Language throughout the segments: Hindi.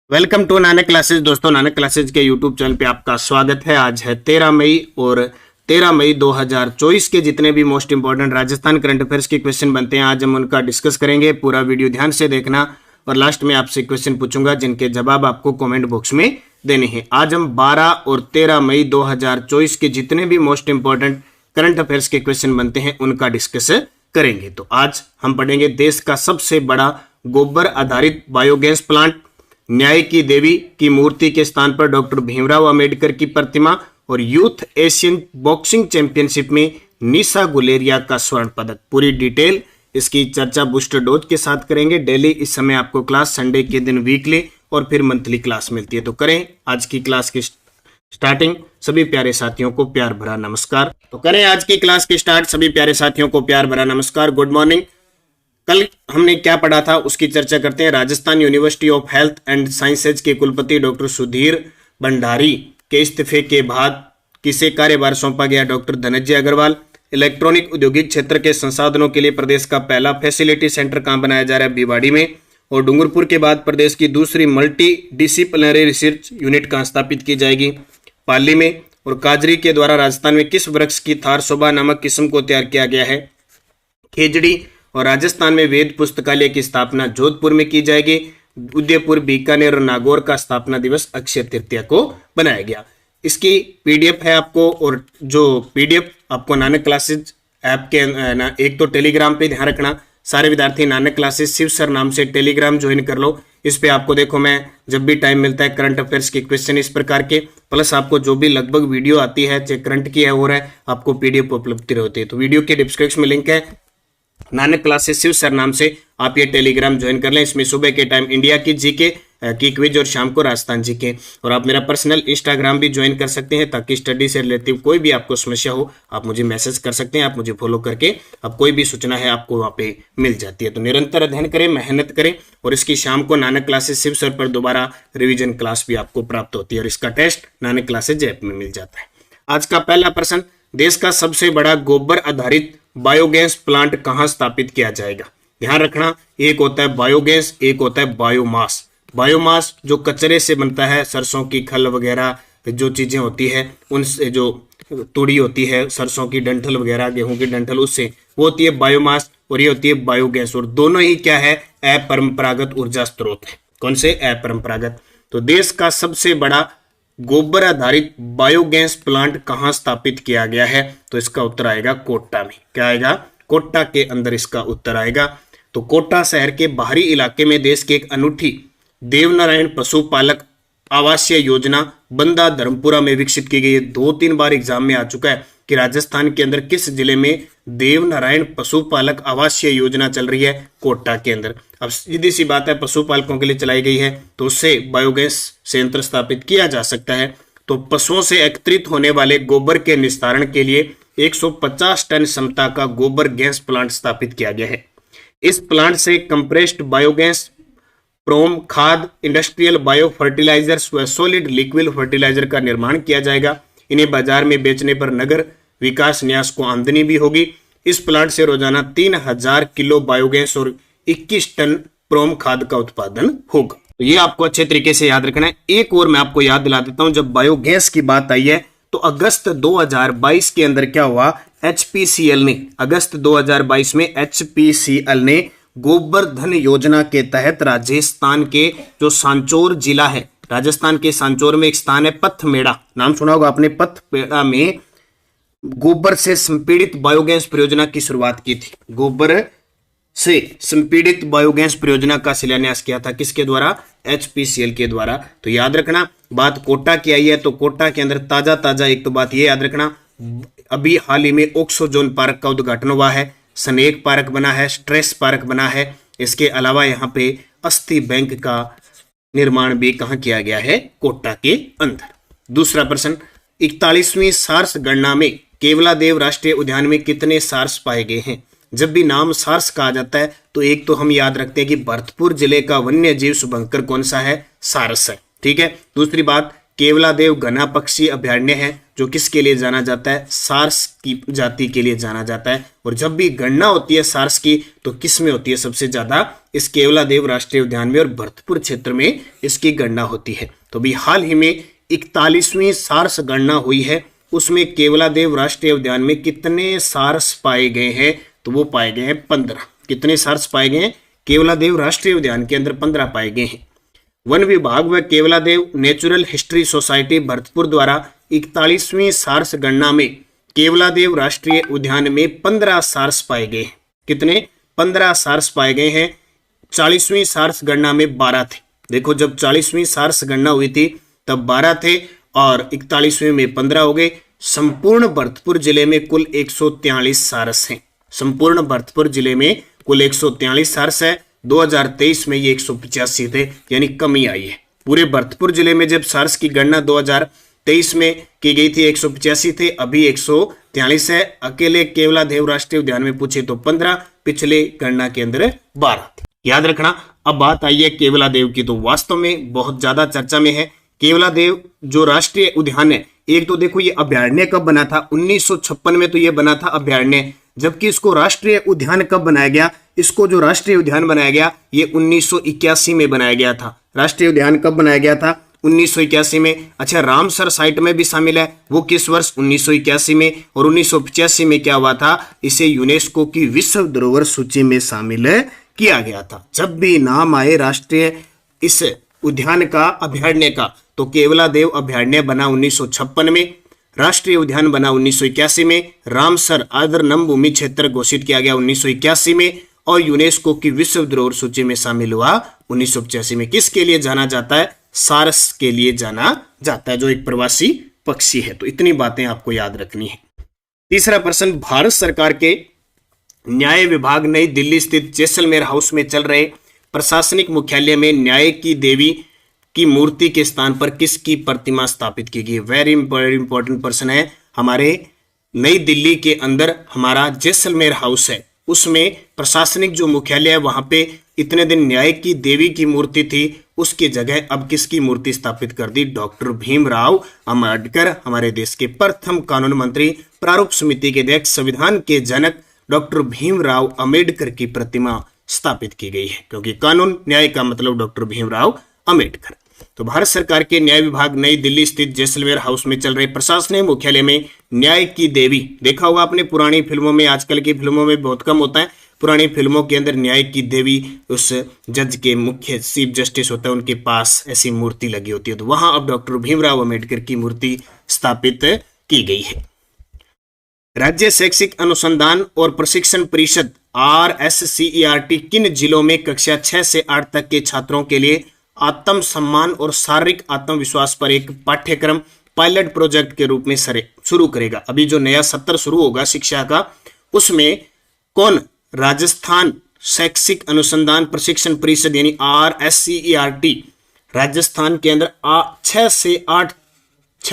Welcome to Nanak Classes. दोस्तों, नानक क्लासेज के यूट्यूब चैनल पे आपका स्वागत है। आज है 13 मई और 13 मई 2024 के जितने भी most important Rajasthan current affairs के क्वेश्चन बनते हैं आज हम उनका डिस्कस करेंगे। पूरा वीडियो ध्यान से देखना और लास्ट में आपसे क्वेश्चन पूछूंगा जिनके जवाब आपको कमेंट बॉक्स में देने हैं। आज हम 12 और 13 मई 2024 के जितने भी मोस्ट इंपॉर्टेंट करंट अफेयर्स के क्वेश्चन बनते हैं उनका डिस्कस करेंगे। तो आज हम पढ़ेंगे देश का सबसे बड़ा गोबर आधारित बायोगैस प्लांट, न्याय की देवी की मूर्ति के स्थान पर डॉक्टर भीमराव अंबेडकर की प्रतिमा और यूथ एशियन बॉक्सिंग चैंपियनशिप में निशा गुलेरिया का स्वर्ण पदक। पूरी डिटेल इसकी चर्चा बूस्टर डोज के साथ करेंगे। डेली इस समय आपको क्लास, संडे के दिन वीकली और फिर मंथली क्लास मिलती है। तो करें आज की क्लास की स्टार्टिंग। सभी प्यारे साथियों को प्यार भरा नमस्कार। तो करें आज की क्लास की स्टार्ट। सभी प्यारे साथियों को प्यार भरा नमस्कार, गुड मॉर्निंग। कल हमने क्या पढ़ा था उसकी चर्चा करते हैं। Rajasthan university of health and sciences के कुलपति डॉक्टर सुधीर भंडारी के इस्तीफे के बाद किसे कार्यभार सौंपा गया? डॉक्टर धनंजय अग्रवाल। इलेक्ट्रॉनिक औद्योगिक क्षेत्र के संसाधनों के लिए प्रदेश का पहला फैसिलिटी सेंटर कहां बनाया जा रहा है? भिवाड़ी में। और डूंगरपुर के बाद प्रदेश की दूसरी मल्टी डिसिप्लिनरी रिसर्च यूनिट कहां स्थापित की जाएगी? पाली में। और काजरी के द्वारा राजस्थान में किस वृक्ष की थार शोभा नामक किस्म को तैयार किया गया है? खेजड़ी। और राजस्थान में वेद पुस्तकालय की स्थापना जोधपुर में की जाएगी। उदयपुर, बीकानेर और नागौर का स्थापना दिवस अक्षय तृतीया को बनाया गया। इसकी पीडीएफ है आपको, और जो पीडीएफ आपको नानक क्लासेज ऐप के एक तो टेलीग्राम पे ध्यान रखना, सारे विद्यार्थी नानक क्लासेज शिव सर नाम से टेलीग्राम ज्वाइन कर लो। इस पे आपको देखो मैं जब भी टाइम मिलता है करंट अफेयर्स के क्वेश्चन इस प्रकार के, प्लस आपको जो भी लगभग वीडियो आती है चाहे करंट की है हो रहा है, आपको पीडीएफ उपलब्ध होती है। तो वीडियो के डिस्क्रिप्शन में लिंक है, नानक क्लासेस शिव सर नाम से आप ये टेलीग्राम ज्वाइन कर लें। इसमें सुबह के टाइम इंडिया की जीके की क्विज और शाम को राजस्थान जीके। और आप मेरा पर्सनल इंस्टाग्राम भी ज्वाइन कर सकते हैं ताकि स्टडी से रिलेटिव कोई भी आपको समस्या हो आप मुझे मैसेज कर सकते हैं। आप मुझे फॉलो करके आप कोई भी सूचना है आपको वहाँ पे मिल जाती है। तो निरंतर अध्ययन करें, मेहनत करें और इसकी शाम को नानक क्लासेस शिव सर पर दोबारा रिविजन क्लास भी आपको प्राप्त होती है और इसका टेस्ट नानक क्लासेज ऐप में मिल जाता है। आज का पहला प्रश्न, देश का सबसे बड़ा गोबर आधारित बायोगैस प्लांट कहां स्थापित किया जाएगा? ध्यान रखना, एक होता है बायोगैस, एक होता है बायोमास। बायोमास जो कचरे से बनता है, सरसों की खल वगैरह जो चीजें होती है उनसे, जो तूड़ी होती है, सरसों की डंठल वगैरह, गेहूं की डंठल, उससे वो होती है बायोमास और ये होती है बायोगैस। और दोनों ही क्या है? अपरंपरागत ऊर्जा स्रोत है। कौन से? अपरंपरागत। तो देश का सबसे बड़ा गोबर आधारित बायोगैस प्लांट कहां स्थापित किया गया है? तो इसका उत्तर आएगा कोटा में। क्या आएगा? कोटा के अंदर इसका उत्तर आएगा। तो कोटा शहर के बाहरी इलाके में देश की एक अनूठी देवनारायण पशुपालक आवासीय योजना बंदा धर्मपुरा में विकसित की गई है। 2-3 बार एग्जाम में आ चुका है कि राजस्थान के अंदर किस जिले में देवनारायण पशुपालक आवासीय योजना चल रही है? कोटा के अंदर। अब सीधी सी बात है, पशुपालकों के लिए चलाई गई है तो उससे बायोगैस संयंत्र स्थापित किया जा सकता है। तो पशुओं से एकत्रित होने वाले गोबर के निस्तारण के लिए 150 टन क्षमता का गोबर गैस प्लांट स्थापित किया गया है। इस प्लांट से कंप्रेस्ड बायोगैस, प्रोम खाद, इंडस्ट्रियल बायो फर्टिलाइजर्स व सॉलिड लिक्विड फर्टिलाइजर का निर्माण किया जाएगा। इन्हें बाजार में बेचने पर नगर विकास न्यास को आमदनी भी होगी। इस प्लांट से रोजाना 3000 किलो बायोगैस और 21 टन प्रोम खाद का उत्पादन होगा। तो ये आपको अच्छे तरीके से याद रखना है। एक और मैं आपको याद दिला देता हूं, जब बायोगैस की बात आई है तो अगस्त 2022 के अंदर क्या हुआ? एचपीसीएल ने, अगस्त 2022 में एचपीसीएल ने गोबर धन योजना के तहत राजस्थान के जो सांचौर जिला है, राजस्थान के सांचौर में एक स्थान है पथमेड़ा, नाम सुना होगा आपने, पथमेड़ा में गोबर से संपीड़ित बायोगैस परियोजना की शुरुआत की थी। गोबर से संपीड़ित बायोगैस परियोजना का शिलान्यास किया था किसके द्वारा? एचपीसीएल के द्वारा। तो याद रखना, बात कोटा की आई है तो कोटा के अंदर ताजा एक तो बात ये याद रखना, अभी हाल ही में ऑक्सोजोन पार्क का उद्घाटन हुआ है, स्नेक पार्क बना है, स्ट्रेस पार्क बना है। इसके अलावा यहाँ पे अस्थि बैंक का निर्माण भी कहाँ किया गया है? कोटा के अंदर। दूसरा प्रश्न, 41वीं सार्स गणना में केवलादेव राष्ट्रीय उद्यान में कितने सार्स पाए गए हैं? जब भी नाम सार्स कहा जाता है तो एक तो हम याद रखते हैं कि भरतपुर जिले का वन्य जीव शुभंकर कौन सा है? सारस है। ठीक है। दूसरी बात, केवलादेव घना पक्षी अभयारण्य है जो किसके लिए जाना जाता है, सार्स की जाति के लिए जाना जाता है। और जब भी गणना होती है सार्स की तो किस में होती है सबसे ज्यादा, इस केवलादेव राष्ट्रीय उद्यान में और भरतपुर क्षेत्र में इसकी गणना होती है। तो भी हाल ही में 41वीं सार्स गणना हुई है, उसमें केवलादेव राष्ट्रीय उद्यान में कितने सार्स पाए गए हैं, तो वो पाए गए हैं 15। कितने सार्स पाए गए हैं, केवलादेव राष्ट्रीय उद्यान के अंदर 15 पाए गए हैं। वन विभाग व Keoladeo natural history society Bharatpur द्वारा 41वीं सार्स गणना में केवलादेव राष्ट्रीय उद्यान में 15 सार्स पाए गए। कितने, 15 सार्स पाए गए हैं। 40वीं सार्स गणना में 12 थे। देखो जब 40वीं सार्स गणना हुई थी तब 12 थे और 41वीं में 15 हो गए। संपूर्ण भरतपुर जिले में कुल 143 सार्स हैं। संपूर्ण भरतपुर जिले में कुल 143 सार्स है। 2023 में ये 185 थे, यानी कमी आई है। पूरे भरतपुर जिले में जब सार्स की गणना 2023 में की गई थी 185 थे, अभी 143 है। अकेले केवलादेव राष्ट्रीय उद्यान में पूछे तो 15, पिछले गणना के अंदर 12 थे। याद रखना। अब बात आई है केवलादेव की, तो वास्तव में बहुत ज्यादा चर्चा में है। केवलादेव जो राष्ट्रीय उद्यान है, एक तो देखो ये अभ्यारण्य कब बना था, 1956 में तो ये बना था अभ्यारण्य, जबकि इसको राष्ट्रीय उद्यान कब बनाया गया, इसको जो राष्ट्रीय उद्यान बनाया गया ये 1981 में बनाया गया था। राष्ट्रीय उद्यान कब बनाया गया था, 1981 में। अच्छा, रामसर साइट में भी शामिल है, वो किस वर्ष, 1981 में। और 1985 में क्या हुआ था, इसे यूनेस्को की विश्व धरोहर सूची में शामिल किया गया था। जब भी नाम आए राष्ट्रीय इस उद्यान का, अभ्यारण्य का, तो केवलादेव अभ्यारण्य बना 1956 में, राष्ट्रीय उद्यान बना 1981 में, रामसर आर्द्र भूमि क्षेत्र घोषित किया गया 1981 में, और यूनेस्को की विश्व धरोहर सूची में शामिल हुआ 1985 में। किसके लिए जाना जाता है, सारस के लिए जाना जाता है, जो एक प्रवासी पक्षी है। तो इतनी बातें आपको याद रखनी है। तीसरा प्रश्न, भारत सरकार के न्याय विभाग नई दिल्ली स्थित जैसलमेर हाउस में चल रहे प्रशासनिक मुख्यालय में न्याय की देवी की मूर्ति के स्थान पर किसकी प्रतिमा स्थापित की गई। वेरी इंपॉर्टेंट प्रश्न है। हमारे नई दिल्ली के अंदर हमारा जैसलमेर हाउस है, उसमें प्रशासनिक जो मुख्यालय है वहां पे इतने दिन न्याय की देवी की मूर्ति थी, उसकी जगह अब किसकी मूर्ति स्थापित कर दी, डॉक्टर भीमराव अंबेडकर, हमारे देश के प्रथम कानून मंत्री, प्रारूप समिति के अध्यक्ष, संविधान के जनक डॉक्टर भीमराव अंबेडकर की प्रतिमा स्थापित की गई है, क्योंकि कानून न्याय का मतलब डॉक्टर भीमराव अंबेडकर। तो भारत सरकार के न्याय विभाग नई दिल्ली स्थित जैसलमेर हाउस में चल रहे प्रशासनिक मुख्यालय में न्याय की देवी, देखा होगा आपने पुरानी फिल्मों में, आजकल की फिल्मों में बहुत कम होता है। पुरानी फिल्मों के अंदर न्याय की देवी उस जज के, मुख्य चीफ जस्टिस होता है, उनके पास ऐसी मूर्ति लगी होती है। तो वहां अब डॉक्टर भीमराव अंबेडकर की मूर्ति स्थापित की गई है। राज्य शैक्षिक अनुसंधान और प्रशिक्षण परिषद RSCERT किन जिलों में कक्षा 6 से 8 तक के छात्रों के लिए आत्म सम्मान और शारीरिक आत्मविश्वास पर एक पाठ्यक्रम पायलट प्रोजेक्ट के रूप में शुरू करेगा। अभी जो नया सत्र शुरू होगा शिक्षा का, उसमें कौन, राजस्थान शैक्षिक अनुसंधान प्रशिक्षण परिषद यानी RSCERT राजस्थान के अंदर 6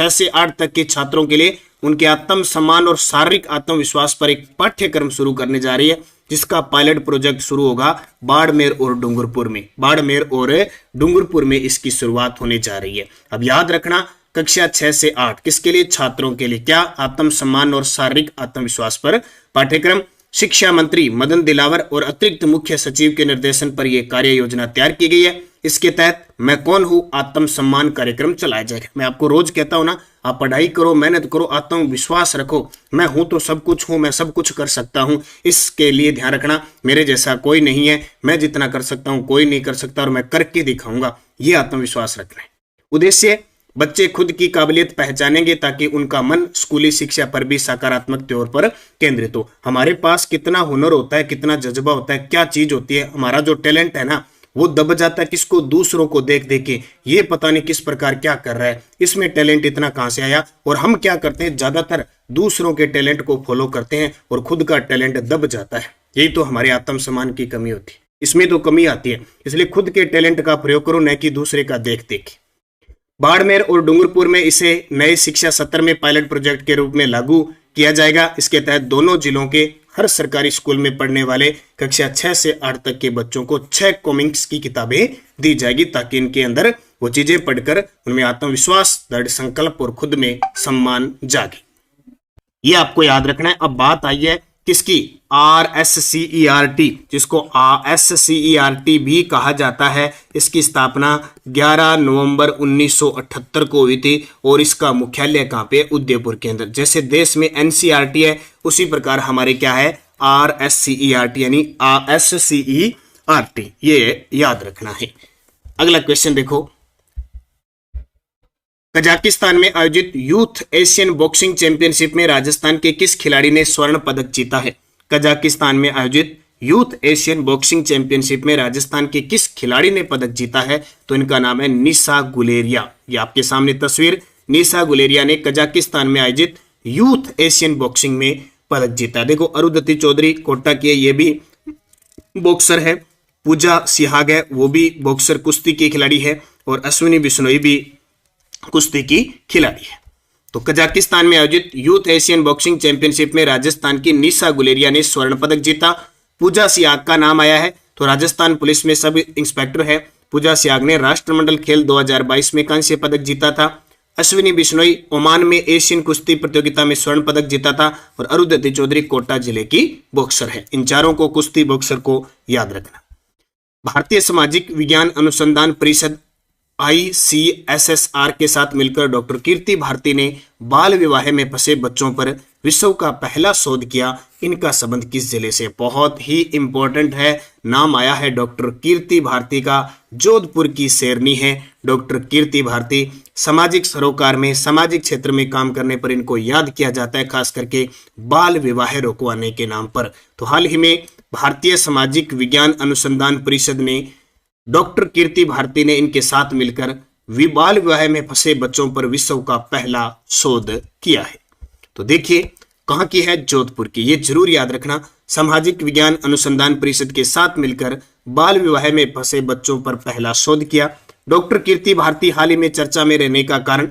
से 8 तक के छात्रों के लिए उनके आत्म सम्मान और शारीरिक आत्मविश्वास पर एक पाठ्यक्रम शुरू करने जा रही है, जिसका पायलट प्रोजेक्ट शुरू होगा बाड़मेर और डूंगरपुर में। बाड़मेर और डूंगरपुर में इसकी शुरुआत होने जा रही है। अब याद रखना, कक्षा 6 से 8 किसके लिए, छात्रों के लिए। क्या, आत्म सम्मान और शारीरिक आत्मविश्वास पर पाठ्यक्रम। शिक्षा मंत्री मदन दिलावर और अतिरिक्त मुख्य सचिव के निर्देशन पर यह कार्य योजना तैयार की गई है। इसके तहत मैं कौन हूं आत्म सम्मान कार्यक्रम चलाया जाएगा। मैं आपको रोज कहता हूं ना, आप पढ़ाई करो, मेहनत करो, आत्मविश्वास रखो, मैं हूं तो सब कुछ हूं, मैं सब कुछ कर सकता हूं। इसके लिए ध्यान रखना, मेरे जैसा कोई नहीं है, मैं जितना कर सकता हूं कोई नहीं कर सकता, और मैं करके दिखाऊंगा। ये आत्मविश्वास रखना है। उद्देश्य, बच्चे खुद की काबिलियत पहचानेंगे ताकि उनका मन स्कूली शिक्षा पर भी सकारात्मक तौर पर केंद्रित हो। हमारे पास कितना हुनर होता है, कितना जज्बा होता है, क्या चीज होती है, हमारा जो टैलेंट है ना, वो दब जाता है किसको, दूसरों को देख देख के। ये पता नहीं किस प्रकार क्या कर रहा है, इसमें टैलेंट इतना कहां से आया। और हम क्या करते हैं, ज्यादातर दूसरों के टैलेंट को फॉलो करते हैं और खुद का टैलेंट दब जाता है। यही तो हमारे आत्मसम्मान की कमी होती है, इसमें तो कमी आती है। इसलिए खुद के टैलेंट का प्रयोग करो, न कि दूसरे का देख देख। बाड़मेर और डूंगरपुर में इसे नए शिक्षा सत्र में पायलट प्रोजेक्ट के रूप में लागू किया जाएगा। इसके तहत दोनों जिलों के हर सरकारी स्कूल में पढ़ने वाले कक्षा 6 से 8 तक के बच्चों को 6 कॉमिक्स की किताबें दी जाएगी, ताकि इनके अंदर वो चीजें पढ़कर उनमें आत्मविश्वास, दृढ़ संकल्प और खुद में सम्मान जागे। ये आपको याद रखना है। अब बात आई है किसकी? RSCERT, जिसको RSCERT भी कहा जाता है। इसकी स्थापना 11 नवंबर 1978 को हुई थी और इसका मुख्यालय कहाँ पे? उदयपुर के अंदर। जैसे देश में NCERT है उसी प्रकार हमारे क्या है? RSCERT यानी RSCERT, ये याद रखना है। अगला क्वेश्चन देखो, कजाकिस्तान में आयोजित यूथ एशियन बॉक्सिंग चैंपियनशिप में राजस्थान के किस खिलाड़ी ने स्वर्ण पदक जीता है? कजाकिस्तान में आयोजित यूथ एशियन बॉक्सिंग चैंपियनशिप में राजस्थान के किस खिलाड़ी ने पदक जीता है? तो इनका नाम है निशा गुलेरिया। ये आपके सामने तस्वीर, निशा गुलेरिया ने कजाकिस्तान में आयोजित यूथ एशियन बॉक्सिंग में पदक जीता। देखो अरुंधति चौधरी कोटा की है, ये भी बॉक्सर है। पूजा सिहाग है, वो भी बॉक्सर कुश्ती की खिलाड़ी है। और अश्विनी बिश्नोई भी कुश्ती की खिलाड़ी है। तो कजाकिस्तान में आयोजित यूथ एशियन बॉक्सिंग चैंपियनशिप में राजस्थान की निशा गुलेरिया ने स्वर्ण पदक जीता। पूजा सियाग का नाम आया है तो राजस्थान पुलिस में सब इंस्पेक्टर है। पूजा सियाग ने राष्ट्रमंडल खेल 2022 में कांस्य पदक जीता था। अश्विनी बिश्नोई ओमान में एशियन कुश्ती प्रतियोगिता में स्वर्ण पदक जीता था। और अरुंधति चौधरी कोटा जिले की बॉक्सर है। इन चारों को कुश्ती बॉक्सर को याद रखना। भारतीय सामाजिक विज्ञान अनुसंधान परिषद ICSSR के साथ मिलकर डॉक्टर कीर्ति भारती ने बाल विवाह में फंसे बच्चों पर विश्व का पहला शोध किया। इनका संबंध किस जिले से? बहुत ही इंपॉर्टेंट है, नाम आया है डॉक्टर कीर्ति भारती का, जोधपुर की शेरनी है डॉक्टर कीर्ति भारती। सामाजिक सरोकार में, सामाजिक क्षेत्र में काम करने पर इनको याद किया जाता है, खास करके बाल विवाह रोकवाने के नाम पर। तो हाल ही में भारतीय सामाजिक विज्ञान अनुसंधान परिषद ने डॉक्टर कीर्ति भारती ने इनके साथ मिलकर बाल विवाह में फंसे बच्चों पर विश्व का पहला शोध किया है। तो देखिए कहां की है? जोधपुर की। ये जरूर याद रखना। सामाजिक विज्ञान अनुसंधान परिषद के साथ मिलकर बाल विवाह में फंसे बच्चों पर पहला शोध किया। डॉक्टर कीर्ति भारती हाल ही में चर्चा में रहने का कारण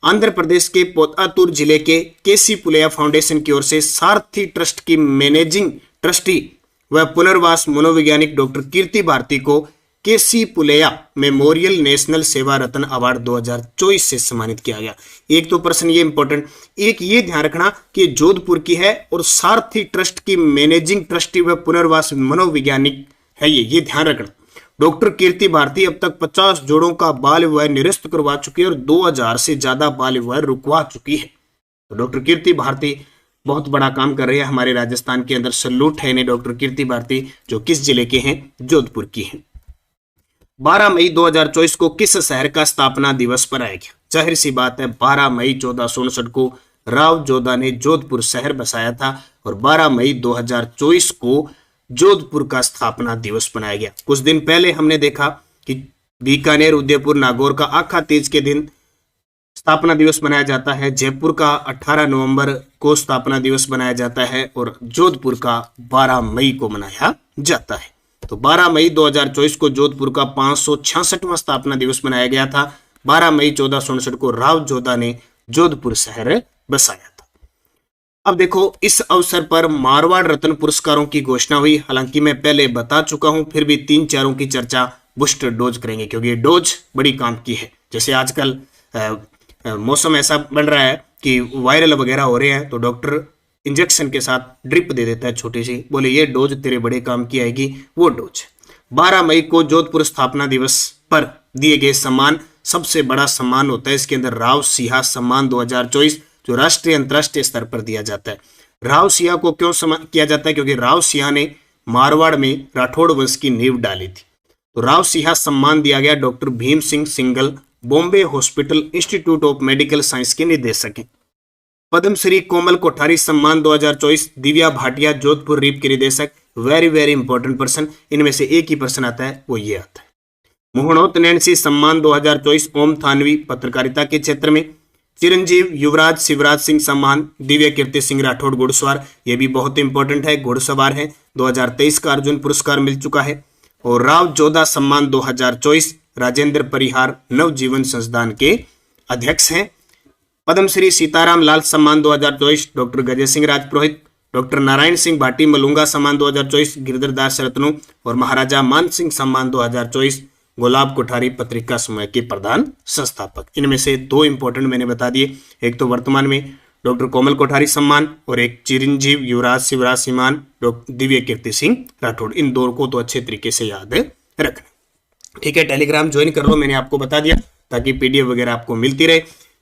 आंध्र प्रदेश के पोतातूर जिले के केसी पुलैया फाउंडेशन की ओर से सारथी ट्रस्ट की मैनेजिंग ट्रस्टी व पुनर्वास मनोवैज्ञानिक डॉक्टर कीर्ति भारती को केसी पुलैया मेमोरियल नेशनल सेवा रत्न अवार्ड 2024 से सम्मानित किया गया। एक तो प्रश्न ये इंपॉर्टेंट, एक ये ध्यान रखना कि जोधपुर की है और सारथी ट्रस्ट की मैनेजिंग ट्रस्टी व पुनर्वास मनोवैज्ञानिक है। ये ध्यान रखना। डॉक्टर कीर्ति भारती अब तक 50 जोड़ों का बाल विवाह निरस्त करवा चुकी है और 2000 से ज्यादा बाल विवाह रुकवा चुकी है। तो डॉक्टर कीर्ति भारती बहुत बड़ा काम कर रही है हमारे राजस्थान के अंदर। सैल्यूट है इन्हें डॉक्टर कीर्ति भारती, जो किस जिले के हैं? जोधपुर की हैं। 12 मई 2024 को किस शहर का स्थापना दिवस मनाया गया? जाहिर सी बात है 12 मई 1469 को राव जोधा ने जोधपुर शहर बसाया था और 12 मई 2024 को जोधपुर का स्थापना दिवस मनाया गया। कुछ दिन पहले हमने देखा कि बीकानेर, उदयपुर, नागौर का आखा तीज के दिन स्थापना दिवस मनाया जाता है। जयपुर का 18 नवंबर को स्थापना दिवस मनाया जाता है और जोधपुर का 12 मई को मनाया जाता है। तो 12 मई 2024 को जोधपुर का 566वां स्थापना दिवस मनाया गया था। 12 मई 1469 को राव जोधा ने जोधपुर शहर बसाया था। अब देखो इस अवसर पर मारवाड़ रत्न पुरस्कारों की घोषणा हुई। हालांकि मैं पहले बता चुका हूं, फिर भी 3-4 की चर्चा बूस्टर डोज करेंगे क्योंकि ये डोज बड़ी काम की है। जैसे आजकल मौसम ऐसा बन रहा है कि वायरल वगैरह हो रहे हैं तो डॉक्टर इंजेक्शन के साथ ड्रिप दे देता है छोटी सी, बोले ये डोज तेरे बड़े काम की आएगी, वो डोज। 12 मई को जोधपुर स्थापना दिवस पर दिए गए सम्मान सबसे बड़ा सम्मान होता है। इसके अंदर राव सिंहा सम्मान 2024 जो राष्ट्रीय अंतर्राष्ट्रीय स्तर पर दिया जाता है। राव सिंहा को क्यों सम्मान किया जाता है? क्योंकि राव सिंहा ने मारवाड़ में राठौड़ वंश की नींव डाली थी। तो राव सिंहा सम्मान दिया गया doctor Bhim Singh single, Bombay hospital institute of medical science के निदेशक हैं। पद्मश्री कोमल कोठारी सम्मान 2024 दिव्या भाटिया, जोधपुर रीप के निदेशक। वेरी वेरी इंपॉर्टेंट पर्सन, इनमें से एक ही पर्सन आता है, वो ये आता है। मोहनोत नैन्सी सम्मान 2024 ओम थानवी, पत्रकारिता के क्षेत्र में। चिरंजीव युवराज शिवराज सिंह सम्मान दिव्य कीर्ति सिंह राठौड़, घुड़सवार, ये भी बहुत इंपॉर्टेंट है, घुड़सवार है। 2023 का अर्जुन पुरस्कार मिल चुका है। और राव जोधा सम्मान 2024 राजेंद्र परिहार नवजीवन संस्थान के अध्यक्ष हैं। पद्मश्री सीताराम लाल सम्मान 2024 डॉक्टर गजय सिंह राजपुरोहित। डॉक्टर नारायण सिंह भाटी मलूंगा सम्मान 2024 गिरधर दास रत्नों। और महाराजा मान सिंह सम्मान 2024 गुलाब कोठारी पत्रिका समूह के प्रधान संस्थापक। इनमें से 2 इंपॉर्टेंट मैंने बता दिए, एक तो वर्तमान में डॉक्टर कोमल कोठारी सम्मान और एक चिरंजीव युवराज शिवराज सम्मान डॉक्टर दिव्य कीर्ति सिंह राठौड़। इन 2 को तो अच्छे तरीके से याद रखना। ठीक है, टेलीग्राम ज्वाइन कर लो, मैंने आपको बता दिया ताकि पीडीएफ वगैरह आपको मिलती रहे।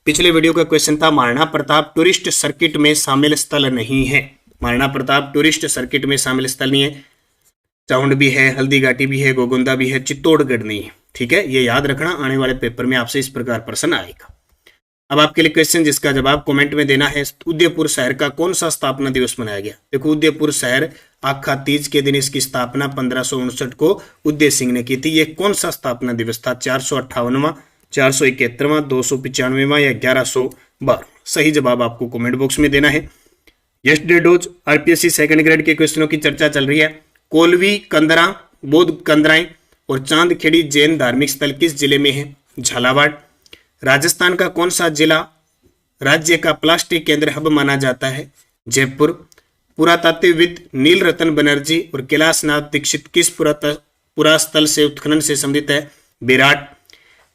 पिछले वीडियो का क्वेश्चन था महाराणा प्रताप टूरिस्ट सर्किट में शामिल स्थल नहीं है। महाराणा प्रताप टूरिस्ट सर्किट में शामिल स्थल नहीं है। चाउंड भी है, हल्दी घाटी भी है, गोगुंदा भी है, चित्तौड़गढ़ नहीं है। ठीक है, ये याद रखना, आने वाले पेपर में आपसे इस प्रकार प्रश्न आएगा। अब आपके लिए क्वेश्चन जिसका जवाब कमेंट में देना है, उदयपुर शहर का कौन सा स्थापना दिवस मनाया गया। देखो, उदयपुर शहर आखा तीज के दिन इसकी स्थापना 1559 को उदय सिंह ने की थी। ये कौन सा स्थापना दिवस था? 458वां, 471वां, 295वां या 1112? सही जवाब आपको कमेंट बॉक्स में देना है। Yesterday dose RPSC second grade के क्वेश्चनों की चर्चा चल रही है। कोलवी कंदरा, बौद्ध कंदराएं और चांदखेड़ी जैन धार्मिक स्थल किस जिले में है? झालावाड़। राजस्थान का कौन सा जिला राज्य का प्लास्टिक केंद्र हब माना जाता है? जयपुर। पुरातत्वविद नील रतन बनर्जी और कैलाशनाथ दीक्षित किस पुरास्थल से उत्खनन से संबंधित है? विराट।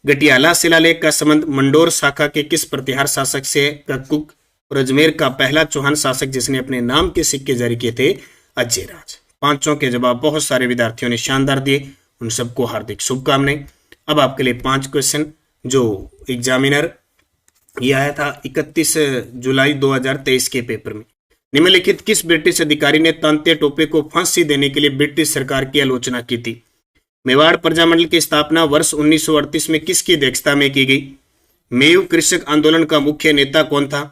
गटियाला शिलालेख का संबंध मंडोर शाखा के किस प्रतिहार शासक से? कक्कुक। और अजमेर का पहला चौहान शासक जिसने अपने नाम के सिक्के जारी किए थे? अजयराज। 5 के जवाब बहुत सारे विद्यार्थियों ने शानदार दिए, उन सबको हार्दिक शुभकामनाएं। अब आपके लिए 5 क्वेश्चन जो एग्जामिनर ये आया था 31 जुलाई 2023 के पेपर में। निम्नलिखित किस ब्रिटिश अधिकारी ने तांते टोपे को फांसी देने के लिए ब्रिटिश सरकार की आलोचना की थी? मेवाड़ प्रजामंडल की स्थापना वर्ष 1938 में किसकी अध्यक्षता में की गई? मेयू कृषक आंदोलन का मुख्य नेता कौन था?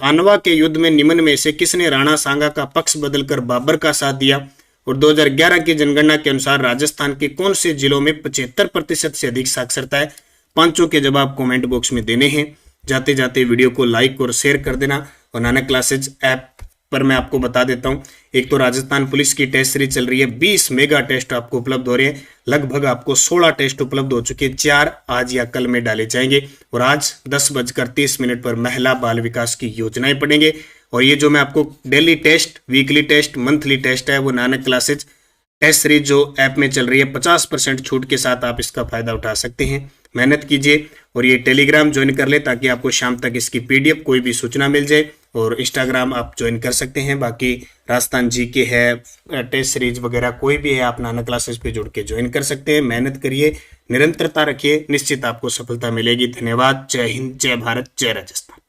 खानवा के युद्ध में निम्न में से किसने राणा सांगा का पक्ष बदलकर बाबर का साथ दिया? और 2011 की जनगणना के अनुसार राजस्थान के कौन से जिलों में 75% से अधिक साक्षरता है? 5 के जवाब कमेंट बॉक्स में देने हैं। जाते जाते वीडियो को लाइक और शेयर कर देना। और नानक क्लासेज ऐप पर मैं आपको बता देता हूं, एक तो राजस्थान पुलिस की टेस्ट सीरीज चल रही है, 20 मेगा टेस्ट आपको उपलब्ध हो रहे हैं। लगभग आपको 16 टेस्ट उपलब्ध हो चुके हैं, 4 आज या कल में डाले जाएंगे। और आज 10:30 पर महिला बाल विकास की योजनाएं पढ़ेंगे। और ये जो मैं आपको daily test, weekly test, monthly test है, वो नानक क्लासेज टेस्ट सीरीज जो ऐप में चल रही है 50% छूट के साथ आप इसका फायदा उठा सकते हैं। मेहनत कीजिए और ये टेलीग्राम ज्वाइन कर ले ताकि आपको शाम तक इसकी पीडीएफ कोई भी सूचना मिल जाए। और इंस्टाग्राम आप ज्वाइन कर सकते हैं। बाकी राजस्थान जी के है, टेस्ट सीरीज वगैरह कोई भी है, आप नानक क्लासेस पे जुड़ के ज्वाइन कर सकते हैं। मेहनत करिए, निरंतरता रखिए, निश्चित आपको सफलता मिलेगी। धन्यवाद। जय हिंद, जय भारत, जय राजस्थान।